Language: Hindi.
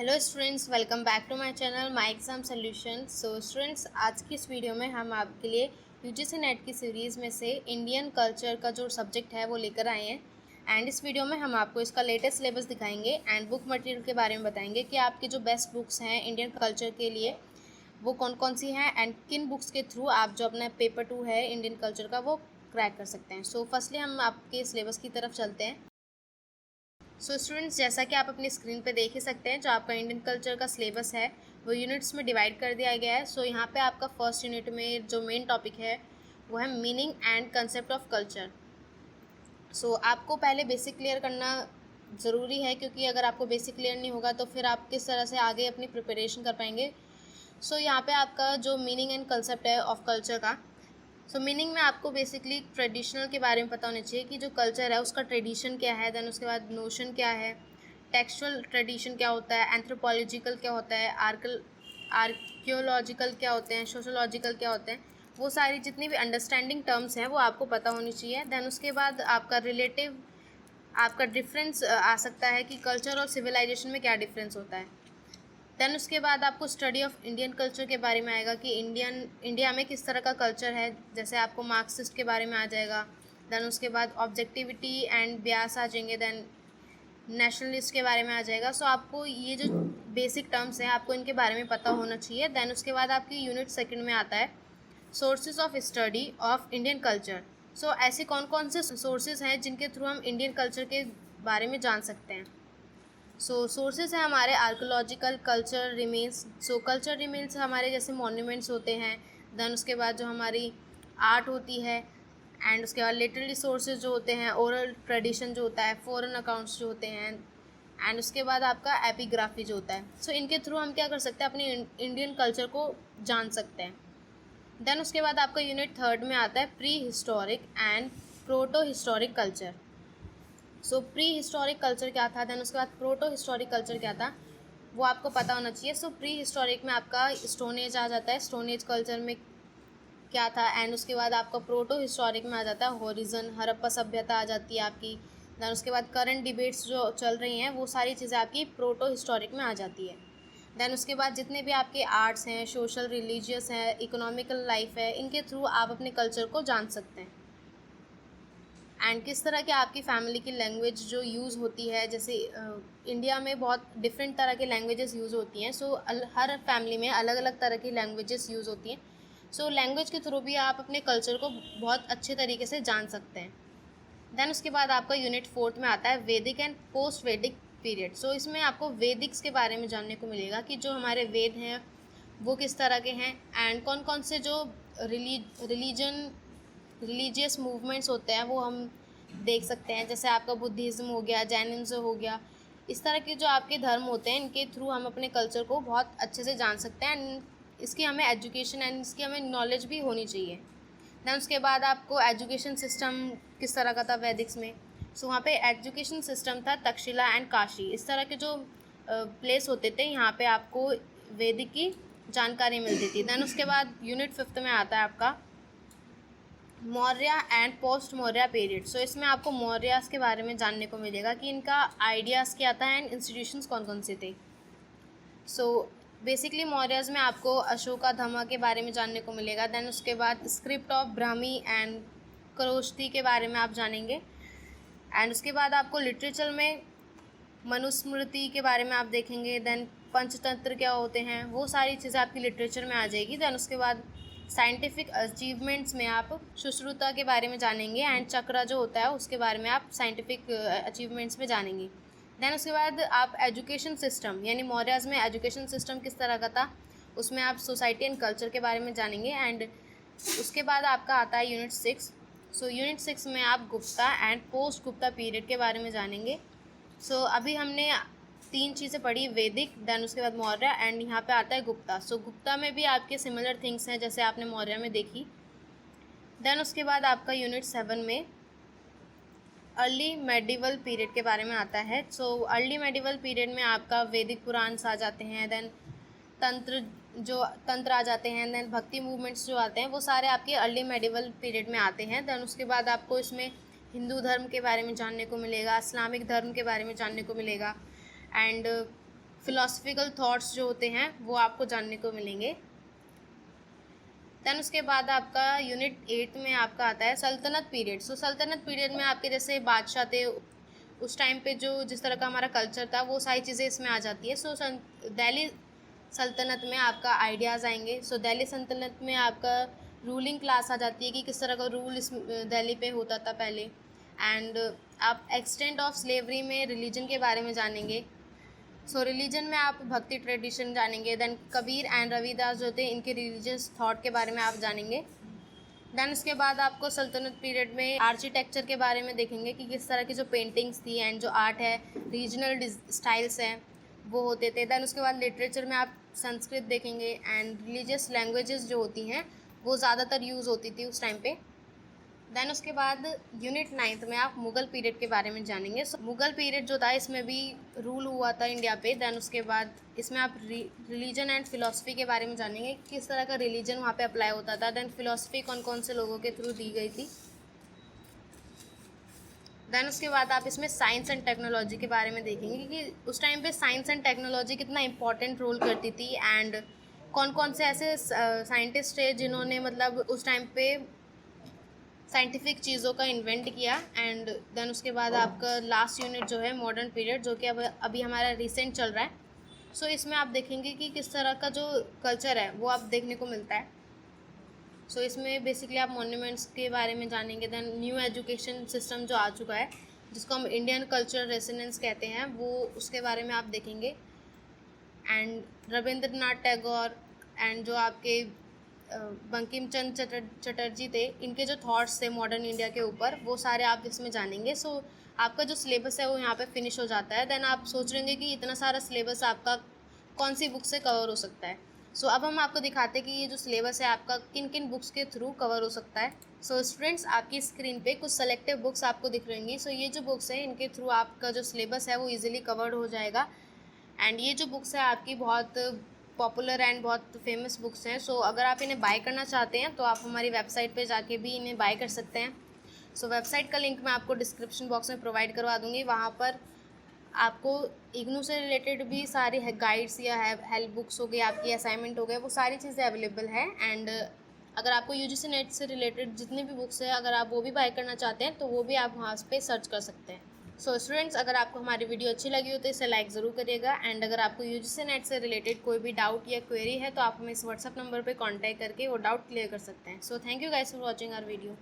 Hello students, welcome back to my channel my exam solution. So students, आज की इस वीडियो में हम आपके लिए यूजीसी नेट की सीरीज़ में से इंडियन कल्चर का जो सब्जेक्ट है वो लेकर आए हैं। एंड इस वीडियो में हम आपको इसका लेटेस्ट सिलेबस दिखाएंगे एंड बुक मटेरियल के बारे में बताएंगे कि आपकी जो बेस्ट बुक्स हैं इंडियन कल्चर के लिए वो कौन कौन सी हैं एंड किन बुक्स के थ्रू आप जो अपना पेपर 2 है इंडियन कल्चर का वो क्रैक कर सकते हैं। सो फर्स्टली हम आपके सिलेबस की तरफ चलते हैं। सो स्टूडेंट्स, जैसा कि आप अपनी स्क्रीन पे देख ही सकते हैं, जो आपका इंडियन कल्चर का सिलेबस है वो यूनिट्स में डिवाइड कर दिया गया है। सो यहाँ पे आपका फर्स्ट यूनिट में जो मेन टॉपिक है वो है meaning and concept of culture. So आपको पहले बेसिक क्लियर करना ज़रूरी है, क्योंकि अगर आपको बेसिक क्लियर नहीं होगा तो फिर आप किस तरह से आगे अपनी प्रिपरेशन कर पाएंगे। सो यहाँ पे आपका जो मीनिंग एंड कंसेप्ट है ऑफ कल्चर का, मीनिंग में आपको बेसिकली ट्रेडिशनल के बारे में पता होना चाहिए कि जो कल्चर है उसका ट्रेडिशन क्या है। देन उसके बाद नोशन क्या है, टेक्सचुअल ट्रेडिशन क्या होता है, एंथ्रोपोलॉजिकल क्या होता है, आर्कियोलॉजिकल क्या होते हैं, सोशोलॉजिकल क्या होते हैं, वो सारी जितनी भी अंडरस्टैंडिंग टर्म्स हैं वो आपको पता होनी चाहिए। देन उसके बाद आपका डिफरेंस आ सकता है कि कल्चर और सिविलाइजेशन में क्या डिफरेंस होता है। देन उसके बाद आपको स्टडी ऑफ इंडियन कल्चर के बारे में आएगा कि इंडिया में किस तरह का कल्चर है, जैसे आपको मार्क्सिस्ट के बारे में आ जाएगा। देन उसके बाद ऑब्जेक्टिविटी एंड ब्यास आ जाएंगे। देन नेशनलिस्ट के बारे में आ जाएगा। सो आपको ये जो बेसिक टर्म्स हैं आपको इनके बारे में पता होना चाहिए। देन उसके बाद आपकी यूनिट सेकंड में आता है sources of study of Indian culture. So ऐसे कौन कौन से सोर्सेज हैं जिनके थ्रू हम इंडियन कल्चर के बारे में जान सकते हैं। सोर्सेज हैं हमारे archaeological, culture remains. Culture remains हमारे जैसे मॉन्यूमेंट्स होते हैं। देन उसके बाद जो हमारी आर्ट होती है एंड उसके बाद लिटरेरी सोर्सेज जो होते हैं, ओरल ट्रेडिशन जो होता है, फॉरेन अकाउंट्स जो होते हैं एंड उसके बाद आपका एपिग्राफी जो होता है। इनके थ्रू हम क्या कर सकते हैं, अपने इंडियन कल्चर को जान सकते हैं। देन उसके बाद आपका यूनिट थर्ड में आता है pre historic and proto historic culture. Pre historic culture क्या था, देन उसके बाद प्रोटो हिस्टोरिक कल्चर क्या था, वो आपको पता होना चाहिए। प्री हिस्टोरिक में आपका स्टोन एज आ जाता है, स्टोन एज कल्चर में क्या था। एंड उसके बाद आपका प्रोटो हिस्टोरिक में आ जाता है हॉरिजन, हड़प्पा सभ्यता आ जाती है आपकी। देन उसके बाद करंट डिबेट्स जो चल रही हैं वो सारी चीज़ें आपकी प्रोटो हिस्टोरिक में आ जाती है। देन उसके बाद जितने भी आपके आर्ट्स हैं, सोशल, रिलीजियस हैं, इकोनॉमिकल लाइफ है, इनके थ्रू आप अपने कल्चर को जान सकते हैं। एंड किस तरह के आपकी फैमिली की लैंग्वेज जो यूज़ होती है, जैसे इंडिया में बहुत डिफरेंट तरह के लैंग्वेजेस यूज़ होती हैं। हर फैमिली में अलग अलग तरह की लैंग्वेजेस यूज़ होती हैं। लैंग्वेज के थ्रू भी आप अपने कल्चर को बहुत अच्छे तरीके से जान सकते हैं। देन उसके बाद आपका यूनिट फोर्थ में आता है वैदिक एंड पोस्ट वैदिक पीरियड। इसमें आपको वैदिक्स के बारे में जानने को मिलेगा कि जो हमारे वेद हैं वो किस तरह के हैं एंड कौन कौन से जो रिलीजियस मूवमेंट्स होते हैं वो हम देख सकते हैं। जैसे आपका बुद्धिज़्म हो गया, जैनिज़्म हो गया, इस तरह के जो आपके धर्म होते हैं इनके थ्रू हम अपने कल्चर को बहुत अच्छे से जान सकते हैं एंड इसकी हमें एजुकेशन एंड इसकी हमें नॉलेज भी होनी चाहिए। दैन उसके बाद आपको एजुकेशन सिस्टम किस तरह का था वैदिक्स में। वहाँ पे एजुकेशन सिस्टम था तक्षशिला एंड काशी, इस तरह के जो प्लेस होते थे यहाँ पे आपको वैदिक की जानकारी मिलती थी। दैन उसके बाद यूनिट फिफ्थ में आता है आपका Maurya and post Maurya period. इसमें आपको मौर्यास के बारे में जानने को मिलेगा कि इनका आइडियाज़ क्या था एंड इंस्टीट्यूशंस कौन कौन से थे। बेसिकली मौर्याज में आपको अशोकाधमा के बारे में जानने को मिलेगा। देन उसके बाद script of Brahmi and Kharosthi के बारे में आप जानेंगे। एंड उसके बाद आपको लिटरेचर में मनुस्मृति के बारे में आप देखेंगे। देन पंचतंत्र क्या होते हैं, वो सारी चीज़ें आपकी लिटरेचर में आ जाएगी। देन उसके बाद साइंटिफिक अचीवमेंट्स में आप सुश्रुता के बारे में जानेंगे एंड चक्रा जो होता है उसके बारे में आप साइंटिफिक अचीवमेंट्स में जानेंगे। देन उसके बाद आप एजुकेशन सिस्टम, यानी मौर्याज में एजुकेशन सिस्टम किस तरह का था उसमें आप सोसाइटी एंड कल्चर के बारे में जानेंगे। एंड उसके बाद आपका आता है यूनिट 6। यूनिट 6 में आप Gupta and post Gupta period के बारे में जानेंगे। अभी हमने 3 चीज़ें पढ़ी, वैदिक, देन उसके बाद मौर्य एंड यहाँ पे आता है गुप्ता। गुप्ता में भी आपके सिमिलर थिंग्स हैं जैसे आपने मौर्य में देखी। देन उसके बाद आपका यूनिट 7 में अर्ली मेडिवल पीरियड के बारे में आता है। अर्ली मेडिवल पीरियड में आपका वैदिक पुराण्स आ जाते हैं, देन तंत्र आ जाते हैं, देन भक्ति मूवमेंट्स जो आते हैं वो सारे आपके अर्ली मेडिवल पीरियड में आते हैं। देन उसके बाद आपको इसमें हिंदू धर्म के बारे में जानने को मिलेगा, इस्लामिक धर्म के बारे में जानने को मिलेगा एंड फिलोसफिकल थॉट्स जो होते हैं वो आपको जानने को मिलेंगे। दैन उसके बाद आपका यूनिट 8 में आपका आता है सल्तनत पीरियड। सो सल्तनत पीरियड में आपके जैसे बादशाह थे उस टाइम पे, जो जिस तरह का हमारा कल्चर था, वो सारी चीज़ें इसमें आ जाती है। सो दिल्ली सल्तनत में आपका आइडियाज़ आएंगे। सो दिल्ली सल्तनत में आपका रूलिंग क्लास आ जाती है कि किस तरह का रूल इस दिल्ली पे होता था पहले। एंड आप एक्सटेंट ऑफ स्लेवरी में रिलीजन के बारे में जानेंगे। सो रिलीजन में आप भक्ति ट्रेडिशन जानेंगे। देन कबीर एंड रविदास जो थे, इनके रिलीजियस थॉट के बारे में आप जानेंगे। देन उसके बाद आपको सल्तनत पीरियड में आर्किटेक्चर के बारे में देखेंगे कि किस तरह की जो पेंटिंग्स थी एंड जो आर्ट है, रीजनल स्टाइल्स हैं, वो होते थे। देन उसके बाद लिटरेचर में आप संस्कृत देखेंगे एंड रिलीजियस लैंग्वेजेस जो होती हैं वो ज़्यादातर यूज़ होती थी उस टाइम पे। देन उसके बाद यूनिट 9 में आप मुग़ल पीरियड के बारे में जानेंगे। सो मुग़ल पीरियड जो था, इसमें भी रूल हुआ था इंडिया पे। देन उसके बाद इसमें आप रिलीजन एंड फिलोसफी के बारे में जानेंगे, किस तरह का रिलीजन वहाँ पे अप्लाई होता था। देन फिलोसफी कौन कौन से लोगों के थ्रू दी गई थी। देन उसके बाद आप इसमें साइंस एंड टेक्नोलॉजी के बारे में देखेंगे कि उस टाइम पे साइंस एंड टेक्नोलॉजी कितना इंपॉर्टेंट रोल करती थी एंड कौन कौन से ऐसे साइंटिस्ट थे जिन्होंने मतलब उस टाइम पे साइंटिफिक चीज़ों का इन्वेंट किया। एंड देन उसके बाद आपका लास्ट यूनिट जो है मॉडर्न पीरियड, जो कि अब अभी हमारा रिसेंट चल रहा है। सो इसमें आप देखेंगे कि किस तरह का जो कल्चर है वो आप देखने को मिलता है। सो इसमें बेसिकली आप मॉन्यूमेंट्स के बारे में जानेंगे। देन न्यू एजुकेशन सिस्टम जो आ चुका है, जिसको हम इंडियन कल्चरल रेसिडेंस कहते हैं, वो उसके बारे में आप देखेंगे। एंड रविंद्रनाथ टैगोर एंड जो आपके बंकिम चंद्र चटर्जी थे, इनके जो थॉट्स थे मॉडर्न इंडिया के ऊपर, वो सारे आप इसमें जानेंगे। सो आपका जो सिलेबस है वो यहाँ पे फिनिश हो जाता है। देन आप सोच रहे कि इतना सारा सिलेबस आपका कौन सी बुक से कवर हो सकता है। सो अब हम आपको दिखाते हैं कि ये जो सिलेबस है आपका किन किन बुक्स के थ्रू कवर हो सकता है। सो स्टूडेंट्स, आपकी स्क्रीन पे कुछ सेलेक्टिव बुक्स आपको दिख रहेंगी। सो ये जो बुक्स हैं, इनके थ्रू आपका जो सिलेबस है वो ईजिली कवर्ड हो जाएगा। एंड ये जो बुक्स है आपकी बहुत पॉपुलर एंड बहुत फेमस बुक्स हैं। सो अगर आप इन्हें बाय करना चाहते हैं तो आप हमारी वेबसाइट पे जाके भी इन्हें बाय कर सकते हैं। सो वेबसाइट का लिंक मैं आपको डिस्क्रिप्शन बॉक्स में प्रोवाइड करवा दूँगी। वहाँ पर आपको इग्नू से रिलेटेड भी सारी गाइड्स या हेल्प बुक्स हो गई, आपकी असाइनमेंट हो गए, वो सारी चीज़ें अवेलेबल हैं। एंड अगर आपको यूजीसी नेट से रिलेटेड जितनी भी बुक्स है, अगर आप वो भी बाय करना चाहते हैं तो वो भी आप वहाँ पे सर्च कर सकते हैं। सो स्टूडेंट्स, अगर आपको हमारी वीडियो अच्छी लगी हो तो इसे लाइक ज़रूर करिएगा। एंड अगर आपको यूजीसी नेट से रिलेटेड कोई भी डाउट या क्वेरी है तो आप हमें इस व्हाट्सएप नंबर पे कांटेक्ट करके वो डाउट क्लियर कर सकते हैं। So thank you guys for watching our video.